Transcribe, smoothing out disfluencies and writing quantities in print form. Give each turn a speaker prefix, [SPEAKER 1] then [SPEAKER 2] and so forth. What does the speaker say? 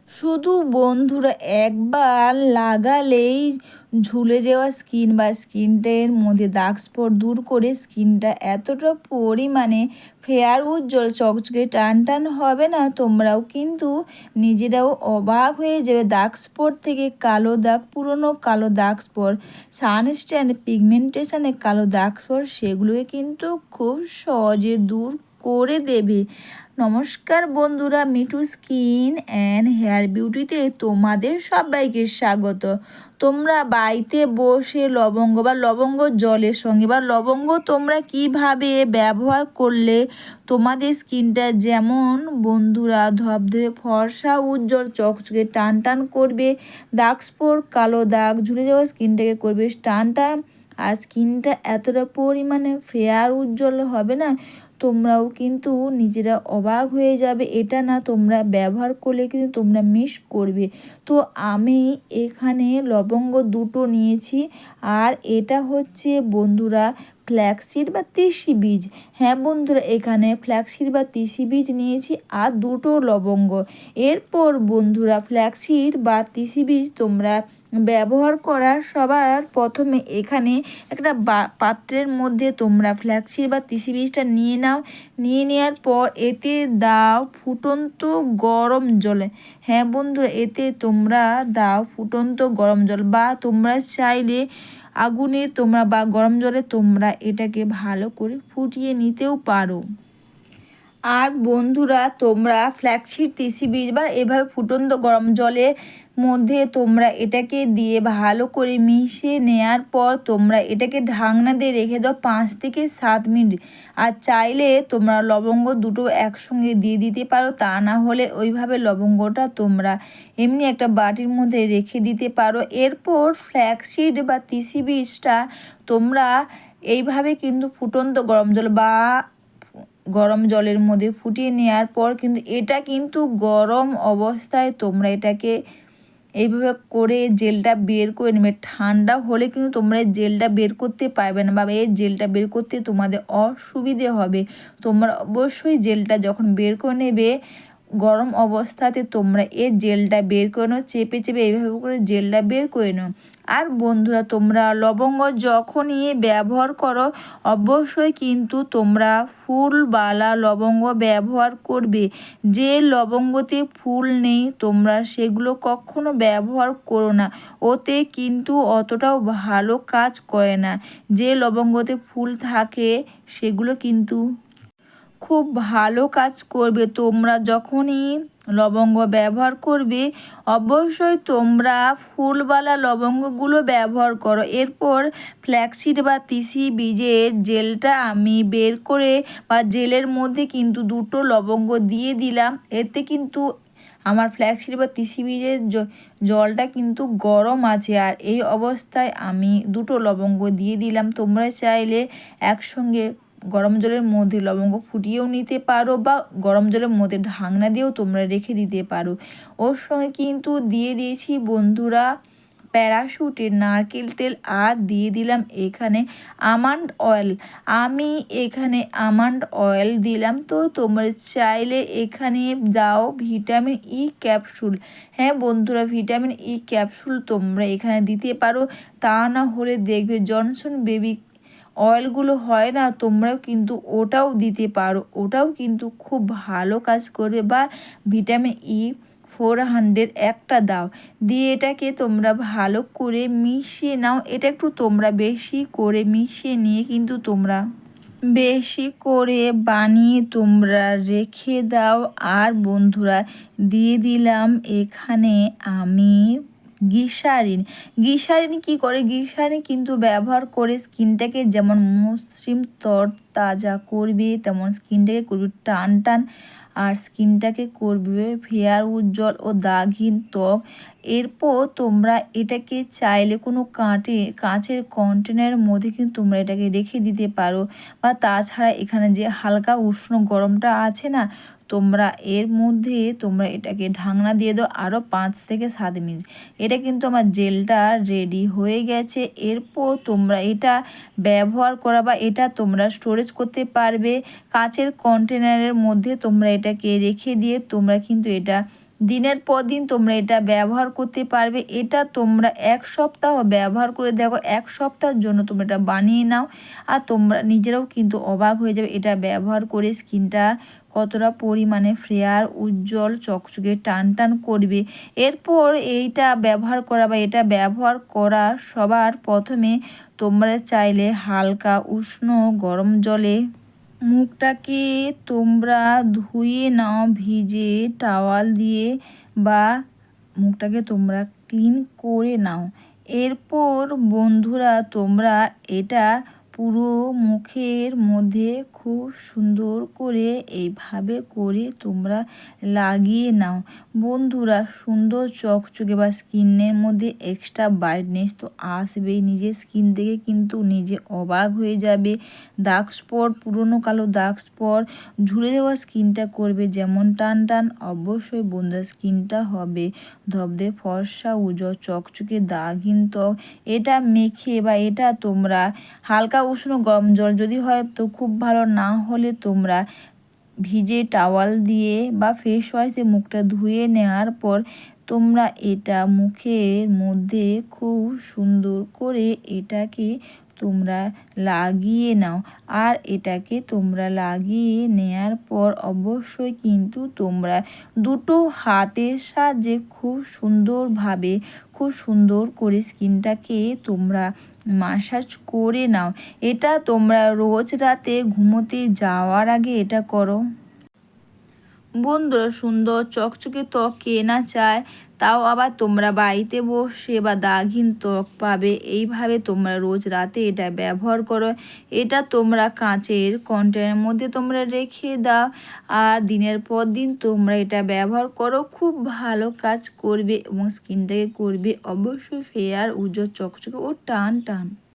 [SPEAKER 1] শুধু বন্ধুরা একবার লাগালেই ঝুলে যাওয়া স্কিন বা স্কিনটার মধ্যে দাগ স্পট দূর করে স্কিনটা এতটা পরিমাণে ফেয়ার উজ্জ্বল চকচকে টান টান হবে না, তোমরাও কিন্তু নিজেরাও অবাক হয়ে যাবে। দাগ স্পট থেকে কালো দাগ, পুরনো কালো দাগ স্পট, সানস্ট্যান্ড পিগমেন্টেশনে কালো দাগ স্পট, সেগুলোকে কিন্তু খুব সহজে দূর করে দেবে। নমস্কার বন্ধুরা, মিঠু স্কিন অ্যান্ড হেয়ার বিউটিতে তোমাদের সবাইকে স্বাগত। তোমরা বাড়িতে বসে লবঙ্গ বা লবঙ্গ জলের সঙ্গে বা লবঙ্গ তোমরা কিভাবে ব্যবহার করলে তোমাদের স্কিনটা যেমন বন্ধুরা ধবধবে ফর্সা উজ্জ্বল চকচকে টান টান করবে, দাগ স্পট কালো দাগ ঝুলে যাওয়া স্কিনটাকে করবে টান টান, আর স্কিনটা এতটা পরিমাণে ফেয়ার উজ্জ্বল হবে না, তোমরাও কিন্তু নিজেরা অবাক হয়ে যাবে। এটা না তোমরা ব্যবহার করলে কিন্তু তোমরা মিস করবে। তো আমি এখানে লবঙ্গ দুটো নিয়েছি, আর এটা হচ্ছে বন্ধুরা ফ্ল্যাক্সিড বা তিসি বীজ। হ্যাঁ বন্ধুরা, এখানে ফ্ল্যাক্সিড বা তিসি বীজ নিয়েছি আর দুটো লবঙ্গ। এরপর বন্ধুরা ফ্ল্যাক্সিড বা তিসি বীজ তোমরা ব্যবহার করার সবার প্রথমে এখানে একটা পাত্রের মধ্যে তোমরা ফ্ল্যাক্সিড বা তিসি বীজটা নিয়ে নাও। নিয়ে নেওয়ার পর এতে দাও ফুটন্ত গরম জলে। হ্যাঁ বন্ধুরা, এতে তোমরা দাও ফুটন্ত গরম জল, বা তোমরা চাইলে আগুনে তোমরা বা গরম জলে তোমরা এটাকে ভালো করে ফুটিয়ে নিতেও পারো। আর বন্ধুরা তোমরা ফ্ল্যাক্সিড তিসি বীজ বা এভাবে ফুটন্ত গরম জলের মধ্যে তোমরা এটাকে দিয়ে ভালো করে মিশিয়ে নেওয়ার পর তোমরা এটাকে ঢাকনা দিয়ে রেখে দাও 5 থেকে 7 মিনিট। আর চাইলে তোমরা লবঙ্গ দুটো একসঙ্গে দিয়ে দিতে পারো, তা না হলে ওইভাবে লবঙ্গটা তোমরা এমনি একটা বাটির মধ্যে রেখে দিতে পারো। এরপর ফ্ল্যাক্সিড বা তিসি বীজটা তোমরা এইভাবে কিন্তু ফুটন্ত গরম জল বা গরম জলের মধ্যে ফুটিয়ে নেওয়ার পর কিন্তু এটা কিন্তু গরম অবস্থায় তোমরা এটাকে এইভাবে করে জেলটা বের করে নেবে। ঠান্ডা হলে কিন্তু তোমরা এই জেলটা বের করতে পারবে না, বা এই জেলটা বের করতে তোমাদের অসুবিধে হবে। তোমরা অবশ্যই জেলটা যখন বের করে নেবে গরম অবস্থাতে তোমরা এই জেলটা বের করে নাও, চেপে চেপে এইভাবে করে জেলটা বের করে নাও। আর বন্ধুরা তোমরা লবঙ্গ যখনই ব্যবহার করো অবশ্যই কিন্তু তোমরা ফুলবালা লবঙ্গ ব্যবহার করবে। যে লবঙ্গতে ফুল নেই তোমরা সেগুলো কখনো ব্যবহার করো না, ওতে কিন্তু অতটাও ভালো কাজ করে না। যে লবঙ্গতে ফুল থাকে সেগুলো কিন্তু খুব ভালো কাজ করবে। তোমরা যখনই লবঙ্গ ব্যবহার করবে অবশ্যই তোমরা ফুলবালা লবঙ্গগুলো ব্যবহার করো। এরপর ফ্ল্যাক্সিড বা তিসি বীজের জেলটা আমি বের করে বা জেলের মধ্যে কিন্তু দুটো লবঙ্গ দিয়ে দিলাম। এতে কিন্তু আমার ফ্ল্যাক্সিড বা তিসি বীজের জলটা কিন্তু গরম আছে, আর এই অবস্থায় আমি দুটো লবঙ্গ দিয়ে দিলাম। তোমরা চাইলে একসঙ্গে গরম জলের মধ্যে লবঙ্গ ফুটিয়েও নিতে পারো, বা গরম জলের মধ্যে ঢাকনা দিয়েও তোমরা রেখে দিতে পারো। ওর সঙ্গে কিন্তু দিয়ে দিয়েছি বন্ধুরা প্যারাশুটের নারকেল তেল, আর দিয়ে দিলাম এখানে আমন্ড অয়েল। আমি এখানে আমন্ড অয়েল দিলাম। তো তোমরা চাইলে এখানে দাও ভিটামিন ই ক্যাপসুল। হ্যাঁ বন্ধুরা, ভিটামিন ই ক্যাপসুল তোমরা এখানে দিতে পারো, তা না হলে দেখবে জনসন বেবি অয়েলগুলো হয় না, তোমরাও কিন্তু ওটাও দিতে পারো, ওটাও কিন্তু খুব ভালো কাজ করবে। বা ভিটামিন ই 400 একটা দাও, দিয়ে এটাকে তোমরা ভালো করে মিশিয়ে নাও। এটা একটু তোমরা বেশি করে মিশিয়ে নিয়ে কিন্তু তোমরা বেশি করে বানিয়ে তোমরা রেখে দাও। আর বন্ধুরা দিয়ে দিলাম এখানে আমি গ্লিসারিন। গ্লিসারিন কী করে? গ্লিসারিন কিন্তু ব্যবহার করে স্কিনটাকে যেমন মসৃণ তরতাজা করবে, তেমন স্কিনটাকে করবে টান টান, আর স্কিনটাকে করবে ফেয়ার উজ্জ্বল ও দাগহীন ত্বক। এরপর তোমরা এটাকে চাইলে কোনো কাঁচের কন্টেনারের মধ্যে কিন্তু তোমরা এটাকে রেখে দিতে পারো, বা তাছাড়া এখানে যে হালকা উষ্ণ গরমটা আছে না, তোমরা এর মধ্যে তোমরা এটাকে ঢাকনা দিয়ে দাও আরও 5 থেকে 7 মিনিট। এটা কিন্তু আমার জেলটা রেডি হয়ে গেছে। এরপর তোমরা এটা ব্যবহার করা বা এটা তোমরা স্টোরেজ করতে পারবে কাঁচের কন্টেনারের মধ্যে। তোমরা এটাকে রেখে দিয়ে তোমরা কিন্তু এটা দিনের পর দিন তোমরা এটা ব্যবহার করতে পারবে। এটা তোমরা 1 সপ্তাহ ব্যবহার করে দেখো, 1 সপ্তাহের জন্য তোমরা এটা বানিয়ে নাও, আর তোমরা নিজেরাও কিন্তু অবাক হয়ে যাবে এটা ব্যবহার করে স্কিনটা কতটা পরিমাণে ফেয়ার, উজ্জ্বল, চকচকে, টান টান করবে। এরপর এইটা ব্যবহার করা বা এটা ব্যবহার করা সবার প্রথমে তোমরা চাইলে হালকা উষ্ণ গরম জলে মুখটাকে তোমরা ধুয়ে নাও ভিজে টাওয়াল দিয়ে, বা মুখটাকে তোমরা ক্লিন করে নাও। এরপর বন্ধুরা তোমরা এটা পুরো মুখের মধ্যে খুব সুন্দর করে এইভাবে করে তোমরা লাগিয়ে নাও। বন্ধুরা সুন্দর চকচকে বা স্কিনের মধ্যে এক্সট্রা ব্রাইটনেস তো আসবেই, নিজের স্কিন থেকে কিন্তু নিজে অবাক হয়ে যাবে। দাগ স্পট, পুরনো কালো দাগ স্পট, ঝুলে যাওয়া স্কিনটা করবে যেমন টান টান, অবশ্যই বন্ধুরা স্কিনটা হবে ধবধে ফর্সা, উজ্জ্বল, চকচকে, দাগহীন ত্বক। এটা মেখে বা এটা তোমরা হালকা উষ্ণ গরম জল যদি হয় তো খুব ভালো, না হলে তোমরা ভিজে টাওয়াল দিয়ে বা ফেস ওয়াশ দিয়ে মুখটা ধুয়ে নেওয়ার পর তোমরা এটা মুখের মধ্যে খুব সুন্দর করে এটাকে তোমরা লাগিয়ে নাও। আর এটাকে তোমরা লাগিয়ে নেওয়ার পর অবশ্যই কিন্তু তোমরা দুটো হাতের সাহায্যে খুব সুন্দরভাবে, খুব সুন্দর করে স্কিনটাকে তোমরা মাসাজ করে নাও। এটা তোমরা রোজ রাতে ঘুমোতে যাওয়ার আগে এটা করো। বন্ধুরা সুন্দর চকচকে ত্বক কে না চায়, তাও আবার তোমরা বাড়িতে বসে বা দাগহীন ত্বক পাবে। এইভাবে তোমরা রোজ রাতে এটা ব্যবহার করো। এটা তোমরা কাঁচের কন্টেনারের মধ্যে তোমরা রেখে দাও, আর দিনের পর দিন তোমরা এটা ব্যবহার করো, খুব ভালো কাজ করবে এবং স্কিনটাকে করবে অবশ্যই ফেয়ার, উজ্জ্বল, চকচকে ও টান টান।